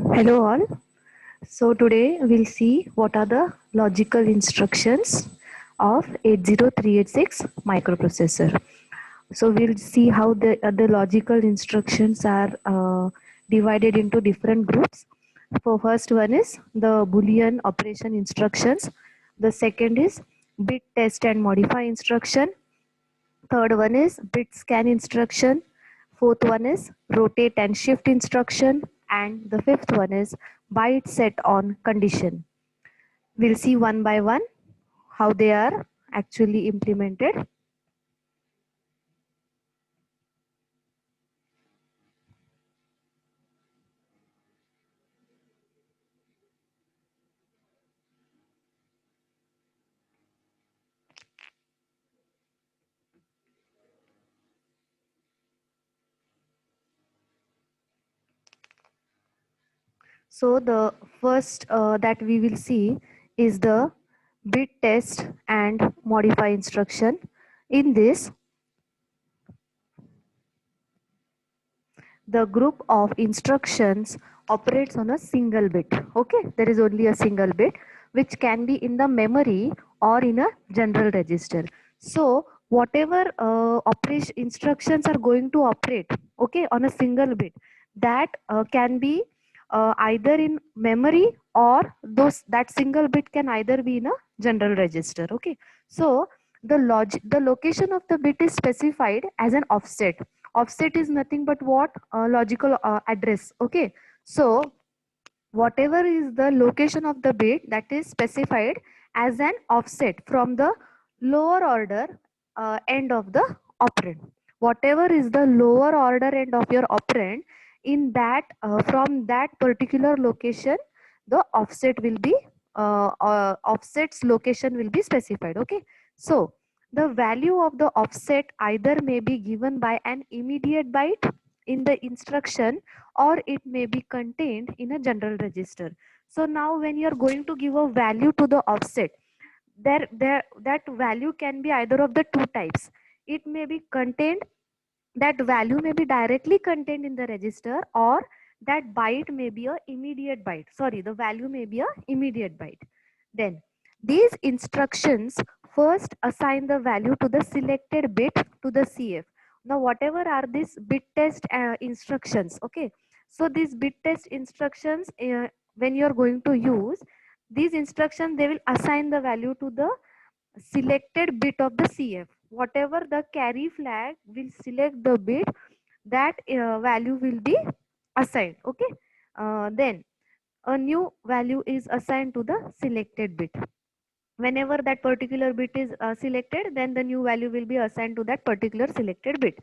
Hello all. So today we'll see what are the logical instructions of 80386 microprocessor. So we'll see how the logical instructions are divided into different groups. For first one is the Boolean operation instructions. The second is bit test and modify instruction. Third one is bit scan instruction. Fourth one is rotate and shift instruction. And the fifth one is byte set on condition. We'll see one by one how they are actually implemented. So the first that we will see is the bit test and modify instruction. In this, the group of instructions operates on a single bit. Okay, there is only a single bit which can be in the memory or in a general register. So whatever operation instructions are going to operate, okay, on a single bit, that can be either in memory, or those that single bit can either be in a general register. Okay, so the location of the bit is specified as an offset. Offset is nothing but what? Logical address. Okay, so whatever is the location of the bit, that is specified as an offset from the lower order end of the operand. Whatever is the lower order end of your operand, in that from that particular location, the offset will be offset's location will be specified. Okay, so the value of the offset either may be given by an immediate byte in the instruction, or it may be contained in a general register. So now when you are going to give a value to the offset, that value can be either of the two types. It may be contained, that value may be directly contained in the register, or that byte may be a immediate byte. Sorry, the value may be a immediate byte. Then these instructions first assign the value to the selected bit to the CF. Now whatever are these bit test instructions, okay, so these bit test instructions, when you are going to use these instructions, they will assign the value to the selected bit of the CF. Whatever the carry flag will select the bit, that value will be assigned. Okay, then a new value is assigned to the selected bit. Whenever that particular bit is selected, then the new value will be assigned to that particular selected bit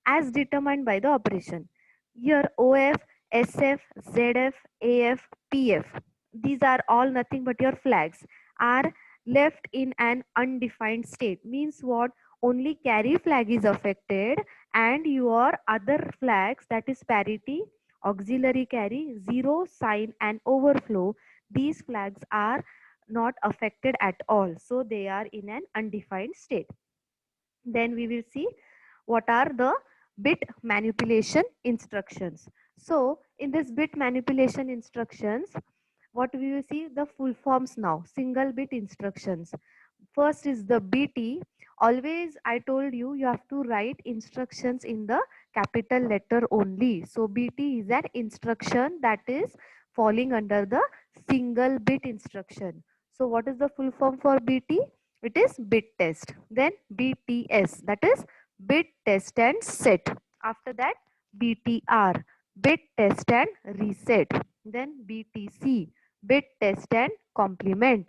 as determined by the operation. Here OF, SF, ZF, AF, PF, these are all nothing but your flags, are left in an undefined state. Means what? Only carry flag is affected, and your other flags, that is parity, auxiliary carry, zero, sign and overflow, these flags are not affected at all. So they are in an undefined state. Then we will see what are the bit manipulation instructions. So in this bit manipulation instructions, what we will see the full forms now. Single bit instructions. First is the BT. Always I told you, you have to write instructions in the capital letter only. So BT is an instruction that is falling under the single bit instruction. So what is the full form for BT? It is bit test. Then BTS, that is bit test and set. After that BTR, bit test and reset. Then BTC, bit test and complement.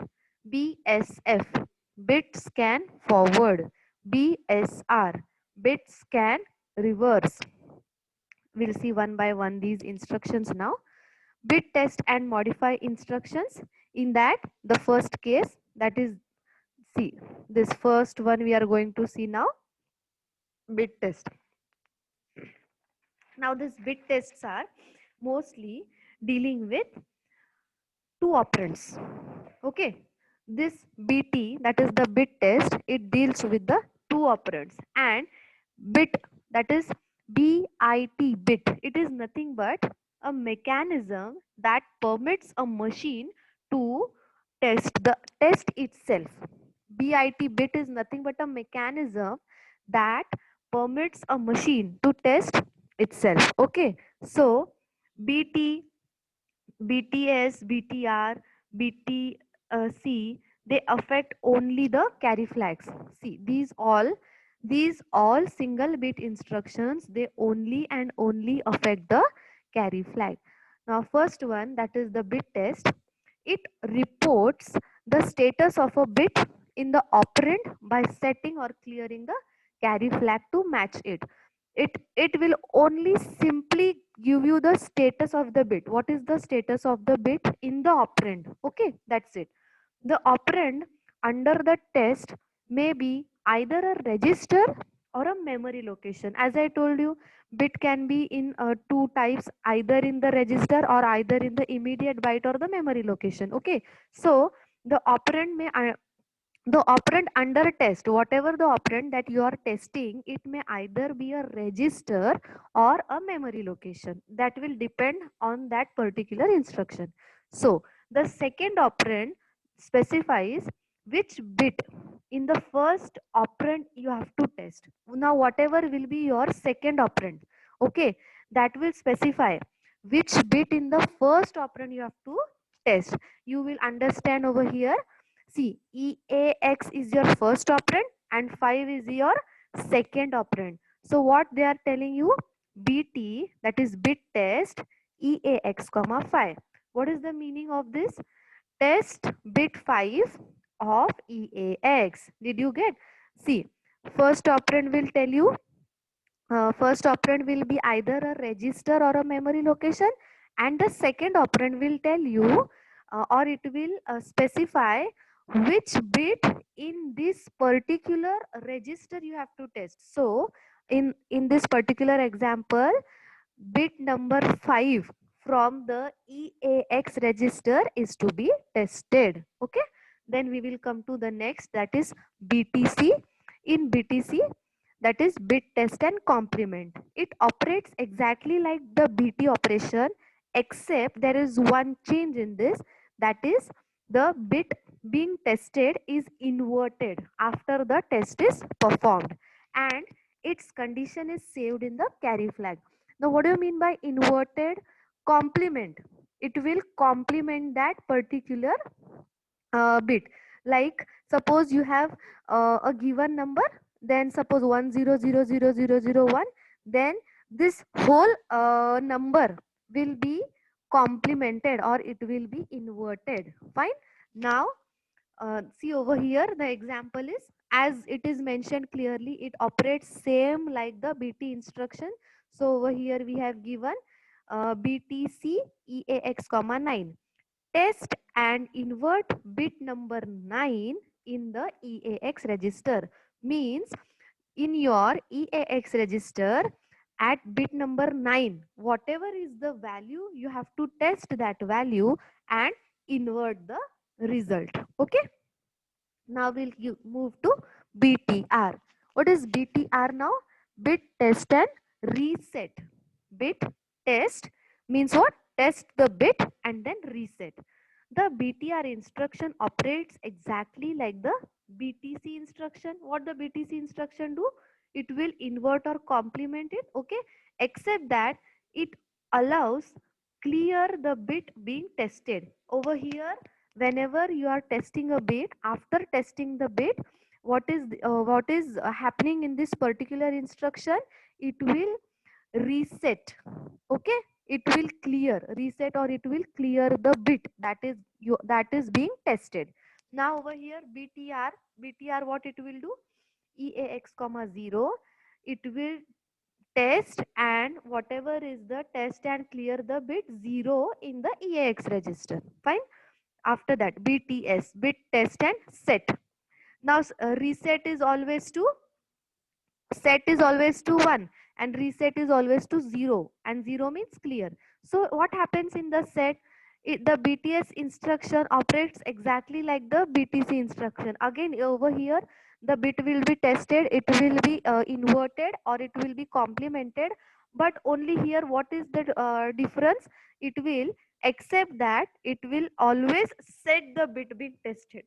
BSF, bit scan forward. BSR, bit scan reverse. We'll see one by one these instructions now. Bit test and modify instructions. In that, the first case, that is, see, this first one we are going to see now, bit test. Now these bit tests are mostly dealing with two operands. Okay, this BT, that is the bit test, it deals with the two operands. And bit, that is BIT, bit, it is nothing but a mechanism that permits a machine to test itself. Bit is nothing but a mechanism that permits a machine to test itself. Okay, so BT, BTS, BTR, BTC, they affect only the carry flags. See, these all single bit instructions, they only and only affect the carry flag. Now, first one, that is the bit test. It reports the status of a bit in the operand by setting or clearing the carry flag to match it. It will only simply give you the status of the bit. What is the status of the bit in the operand? Okay, that's it. The operand under the test may be either a register or a memory location. As I told you, bit can be in two types, either in the register or either in the immediate byte or the memory location. Okay, so the operand under test, whatever the operand that you are testing, it may either be a register or a memory location. That will depend on that particular instruction. So the second operand specifies which bit in the first operand you have to test. Now whatever will be your second operand, okay, that will specify which bit in the first operand you have to test. You will understand over here. See, EAX is your first operand and 5 is your second operand. So what they are telling you, BT, that is bit test EAX comma 5. What is the meaning of this? Test bit 5 of EAX. Did you get? See, first operand will tell you, first operand will be either a register or a memory location, and the second operand will tell you or it will specify which bit in this particular register you have to test. So in this particular example, bit number 5 from the EAX register is to be tested. Okay, then we will come to the next, that is BTC. In BTC, that is bit test and complement. It operates exactly like the BT operation, except there is one change in this, that is the bit being tested is inverted after the test is performed, and its condition is saved in the carry flag. Now what do you mean by inverted? Complement. It will complement that particular bit. Like suppose you have a given number, then suppose 10000001, then this whole number will be complemented or it will be inverted. Fine. Now see over here, the example is, as it is mentioned clearly, it operates same like the BT instruction. So over here we have given BTC EAX comma 9. Test and invert bit number 9 in the EAX register. Means in your EAX register, at bit number 9, whatever is the value, you have to test that value and invert the result. Okay, now we'll move to BTR. What is BTR now? Bit test and reset. Bit test means what? Test the bit and then reset. The BTR instruction operates exactly like the BTC instruction. What the BTC instruction do? It will invert or complement it, okay? Except that it allows clear the bit being tested. Over here, whenever you are testing a bit, after testing the bit, what is happening in this particular instruction? It will reset. Okay, it will clear, reset, or it will clear the bit that is being tested. Now over here, BTR, what it will do? EAX comma 0, it will test, and whatever is the test and clear the bit 0 in the EAX register. Fine. After that, BTS, bit test and set. Now reset is always to, set is always to 1 and reset is always to 0, and 0 means clear. So what happens in the set? The BTS instruction operates exactly like the BTC instruction. Again over here, the bit will be tested, it will be inverted or it will be complemented but only here what is the difference? It will accept that it will always set the bit being tested.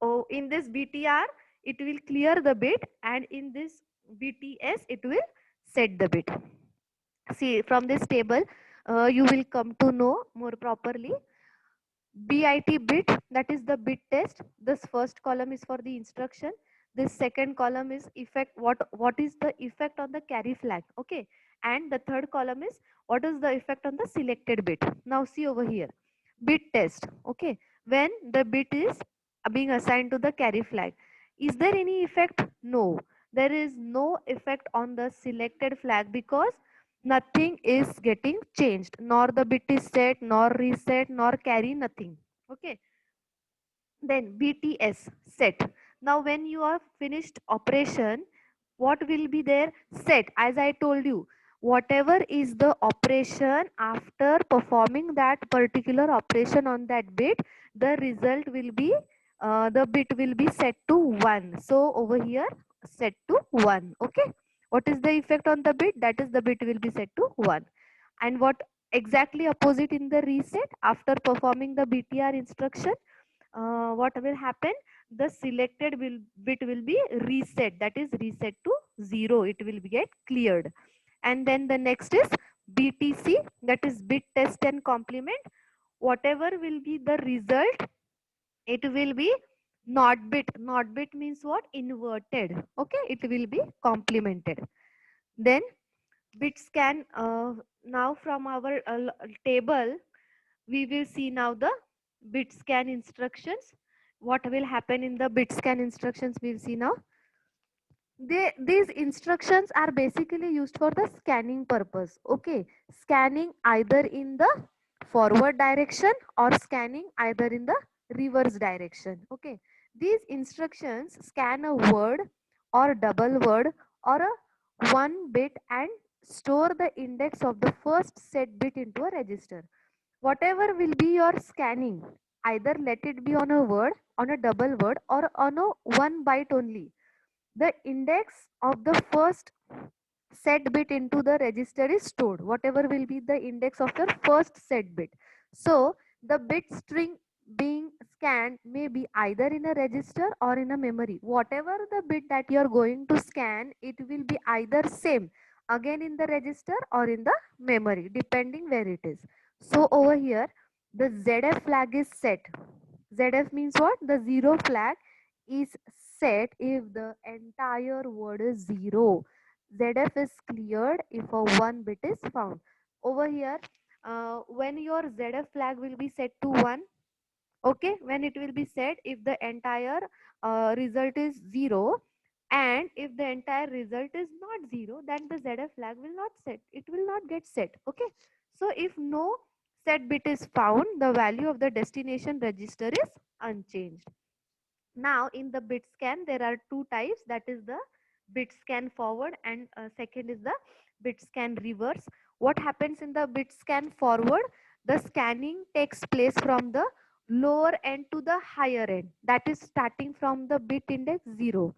Oh, in this BTR it will clear the bit, and in this BTS it will set the bit. See, from this table you will come to know more properly. BIT bit, that is the bit test. This first column is for the instruction. This second column is effect, what is the effect on the carry flag, okay? And the third column is what is the effect on the selected bit. Now see over here, bit test, okay? When the bit is being assigned to the carry flag, is there any effect? No, there is no effect on the selected flag because nothing is getting changed, nor the bit is set, nor reset, nor carry, nothing, okay? Then BTS set. Now when you are finished operation, what will be there? Set. As I told you, whatever is the operation after performing that particular operation on that bit, the result will be the bit will be set to 1. So over here set to 1, okay? What is the effect on the bit? That is the bit will be set to 1. And what exactly opposite in the reset? After performing the BTR instruction, what will happen? The selected bit will be reset, that is reset to 0. It will be get cleared. And then the next is BTC, that is bit test and complement. Whatever will be the result, it will be not bit. Not bit means what? Inverted, okay? It will be complemented. Then bit scan. Now from our table we will see now the bit scan instructions. What will happen in the bit scan instructions, we'll see now. These instructions are basically used for the scanning purpose, okay? Scanning either in the forward direction or scanning either in the reverse direction, okay? These instructions scan a word or double word or a one bit and store the index of the first set bit into a register. Whatever will be your scanning, either let it be on a word, on a double word, or on a one byte only, the index of the first set bit into the register is stored. Whatever will be the index of your first set bit. So the bit string being scanned may be either in a register or in a memory. Whatever the bit that you are going to scan, it will be either same again in the register or in the memory, depending where it is. So over here the ZF flag is set. ZF means what? The zero flag is set if the entire word is 0. ZF is cleared if a 1 bit is found. Over here, when your ZF flag will be set to 1, okay, when it will be set if the entire result is 0, and if the entire result is not 0, then the ZF flag will not set. It will not get set, okay? So if no set bit is found, the value of the destination register is unchanged. Now in the bit scan there are two types, that is the bit scan forward and second is the bit scan reverse. What happens in the bit scan forward? The scanning takes place from the lower end to the higher end, that is starting from the bit index 0.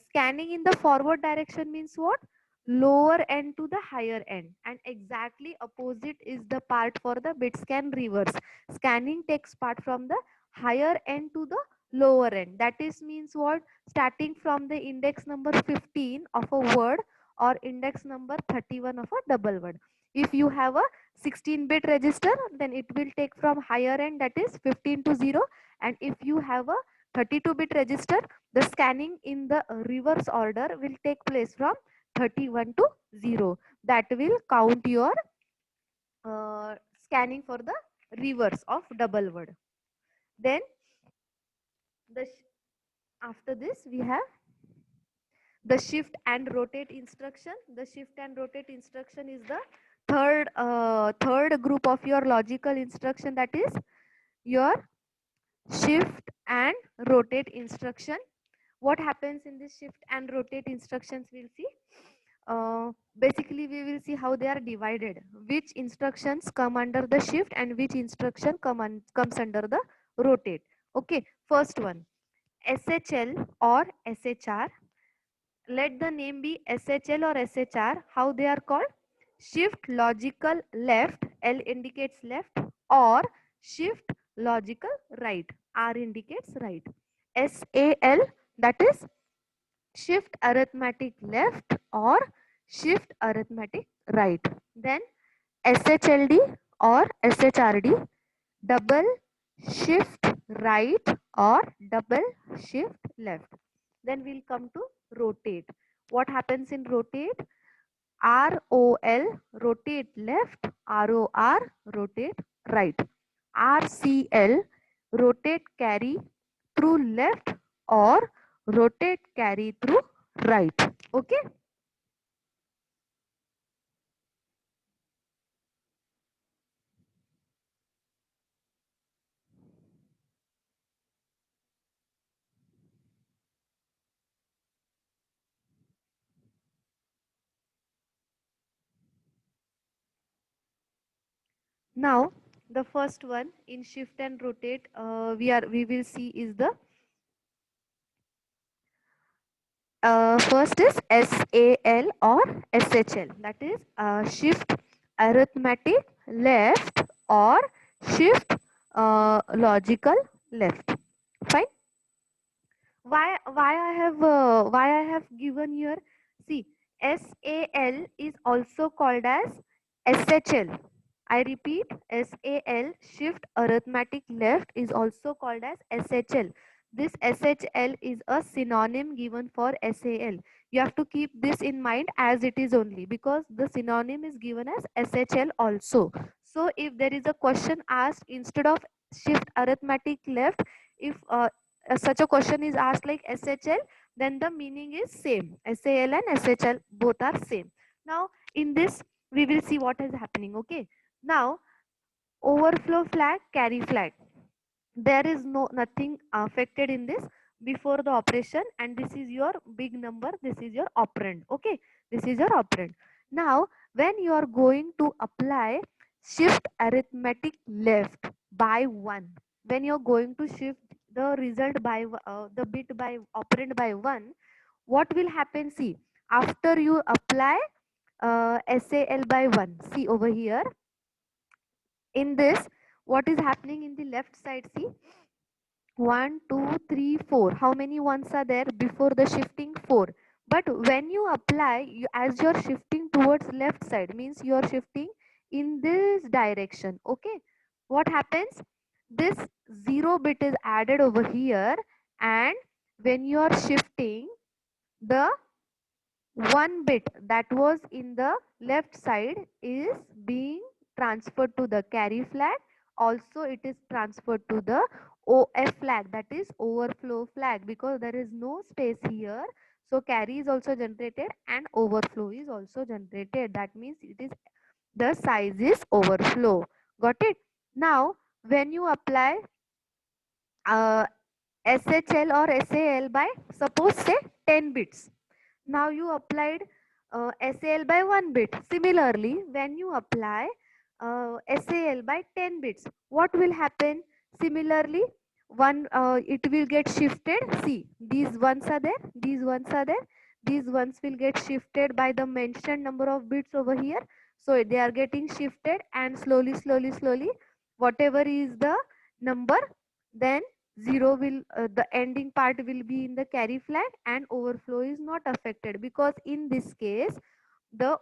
Scanning in the forward direction means what? Lower end to the higher end, and exactly opposite is the part for the bit scan reverse. Scanning takes part from the higher end to the lower end, that is means what? Starting from the index number 15 of a word or index number 31 of a double word. If you have a 16 bit register, then it will take from higher end, that is 15 to 0, and if you have a 32 bit register, the scanning in the reverse order will take place from 31 to 0. That will count your scanning for the reverse of double word. Then the after this we have the shift and rotate instruction. The shift and rotate instruction is the third group of your logical instruction, that is your shift and rotate instruction. What happens in this shift and rotate instructions, we'll see. Basically we will see how they are divided, which instructions come under the shift and which instruction comes under the rotate. Okay, first one, SHL or SHR. let the name be SHL or SHR. How they are called? Shift logical left, L indicates left, or shift logical right, R indicates right. SAL, that is shift arithmetic left or shift arithmetic right. Then SHLD or SHRD, double shift right or double shift left. Then we'll come to rotate. What happens in rotate? ROL, rotate left, ROR, rotate right. RCL, rotate carry through left or rotate carry through right. Okay. Now the first one in shift and rotate we will see is the first is SAL or SHL, that is shift arithmetic left or shift logical left. Fine. Why I have given here? See, SAL is also called as SHL. I repeat, SAL, shift arithmetic left, is also called as SHL. This SHL is a synonym given for SAL. You have to keep this in mind as it is only, because the synonym is given as SHL also. So if there is a question asked instead of shift arithmetic left, if such a question is asked like SHL, then the meaning is same. SAL and SHL both are same. Now in this we will see what is happening. Okay. Now overflow flag, carry flag, there is nothing affected in this before the operation, and this is your big number, this is your operand. Okay, this is your operand. Now when you are going to apply shift arithmetic left by 1, when you are going to shift the result by the bit by operand by 1, what will happen? See, after you apply SAL by 1, see over here in this, what is happening in the left side? See, 1 2 3 4, how many ones are there before the shifting? 4. But when you apply, as you're shifting towards left side, means you're shifting in this direction. Okay, what happens? This 0 bit is added over here, and when you are shifting, the 1 bit that was in the left side is being transferred to the carry flag. Also it is transferred to the OF flag, that is overflow flag, because there is no space here. So carry is also generated and overflow is also generated. That means it is, the size is overflow. Got it? Now when you apply SHL or SAL by, suppose say, 10 bits, now you applied SAL by 1 bit. Similarly, when you apply SAL by 10 bits, what will happen? Similarly, one it will get shifted. See, these ones are there, these ones are there, these ones will get shifted by the mentioned number of bits over here. So they are getting shifted, and slowly whatever is the number, then 0 will the ending part will be in the carry flag, and overflow is not affected, because in this case the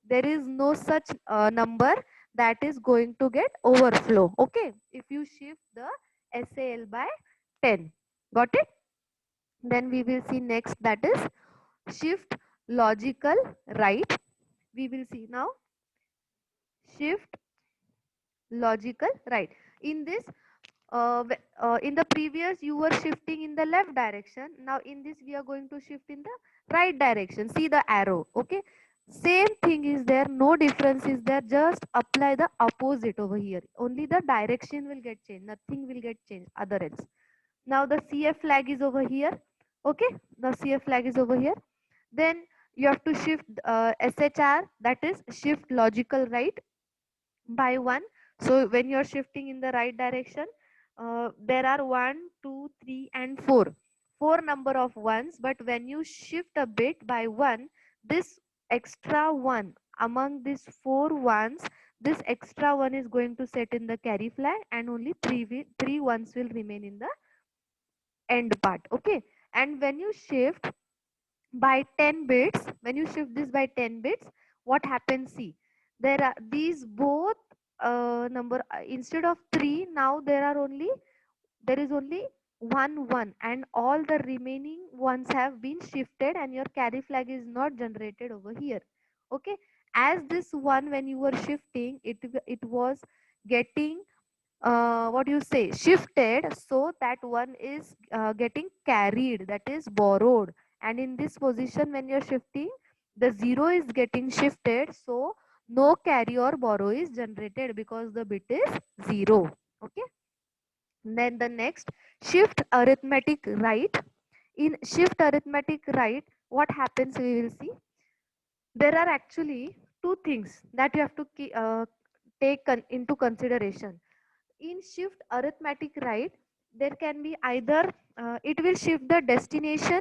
there is no such number that is going to get overflow. Okay, if you shift the SAL by 10. Got it? Then we will see next, that is shift logical right. We will see now shift logical right. In this in the previous you were shifting in the left direction, now in this we are going to shift in the right direction. See the arrow. Okay, same thing is there, no difference is there, just apply the opposite over here, only the direction will get changed, nothing will get changed other else. Now the CF flag is over here. Okay, the CF flag is over here. Then you have to shift SHR, that is shift logical right by 1. So when you're shifting in the right direction, there are 1 2 3 and 4 four number of ones, but when you shift a bit by one, this extra one among these four ones, this extra one is going to set in the carry flag, and only three ones will remain in the end part. Okay, and when you shift by 10 bits, when you shift this by 10 bits, what happens? See, there are these both number, instead of 3, now there is only one, and all the remaining ones have been shifted, and your carry flag is not generated over here. Okay, as this one, when you were shifting it, it was getting what you say, shifted, so that one is getting carried, that is borrowed. And in this position, when you're shifting, the 0 is getting shifted, so no carry or borrow is generated because the bit is 0. Okay, then the next, shift arithmetic right. In shift arithmetic right, what happens, we will see. There are actually two things that you have to take into consideration. In shift arithmetic right, there can be either it will shift the destination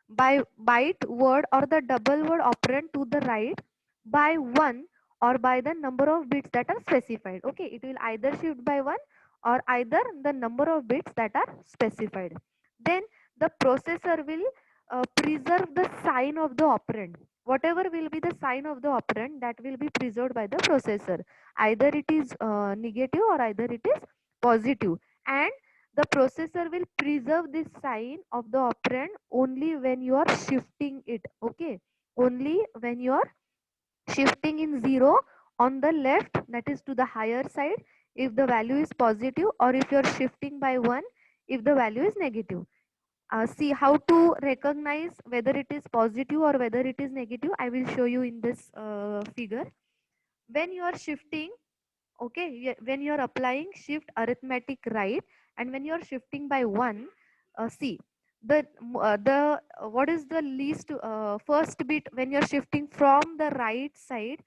by byte, word, or the double word operand to the right by one, or by the number of bits that are specified. Okay, it will either shift by one or either the number of bits that are specified. Then the processor will preserve the sign of the operand. Whatever will be the sign of the operand, that will be preserved by the processor. Either it is negative or either it is positive. And the processor will preserve this sign of the operand only when you are shifting it. Okay, only when you are shifting in 0 on the left, that is to the higher side, if the value is positive, or if you are shifting by 1 if the value is negative. See how to recognize whether it is positive or whether it is negative, I will show you in this figure. When you are shifting, okay, when you are applying shift arithmetic right, and when you are shifting by one, see the what is the least first bit. When you are shifting from the right side,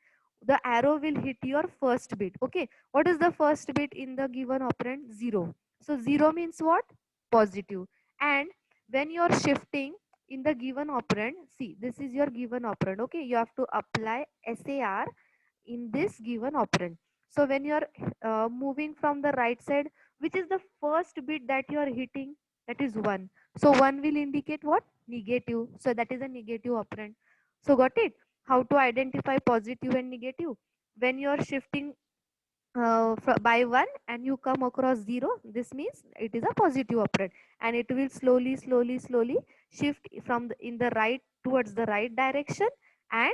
the arrow will hit your first bit. Okay, what is the first bit in the given operand? 0. So 0 means what? Positive. And when you are shifting in the given operand, see, this is your given operand. Okay, you have to apply SAR in this given operand. So when you are moving from the right side, which is the first bit that you are hitting? That is 1. So 1 will indicate what? Negative. So that is a negative operand. So got it? How to identify positive and negative? When you are shifting by 1 and you come across 0, this means it is a positive operand, and it will slowly shift from in the right towards the right direction. And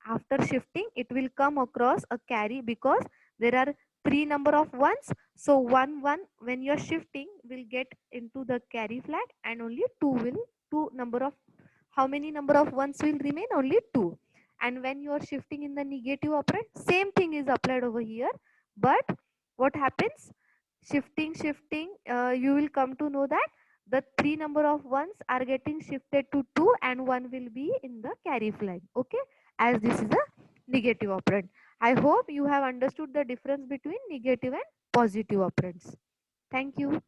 after shifting, it will come across a carry because there are three number of ones. So 1 1, when you are shifting, will get into the carry flag, and only 2 will, two number of, how many number of ones will remain? Only 2. And when you are shifting in the negative operand, same thing is applied over here. But what happens? Shifting, you will come to know that the three number of ones are getting shifted to 2, and 1 will be in the carry flag. Okay, as this is a negative operand. I hope you have understood the difference between negative and positive operands. Thank you.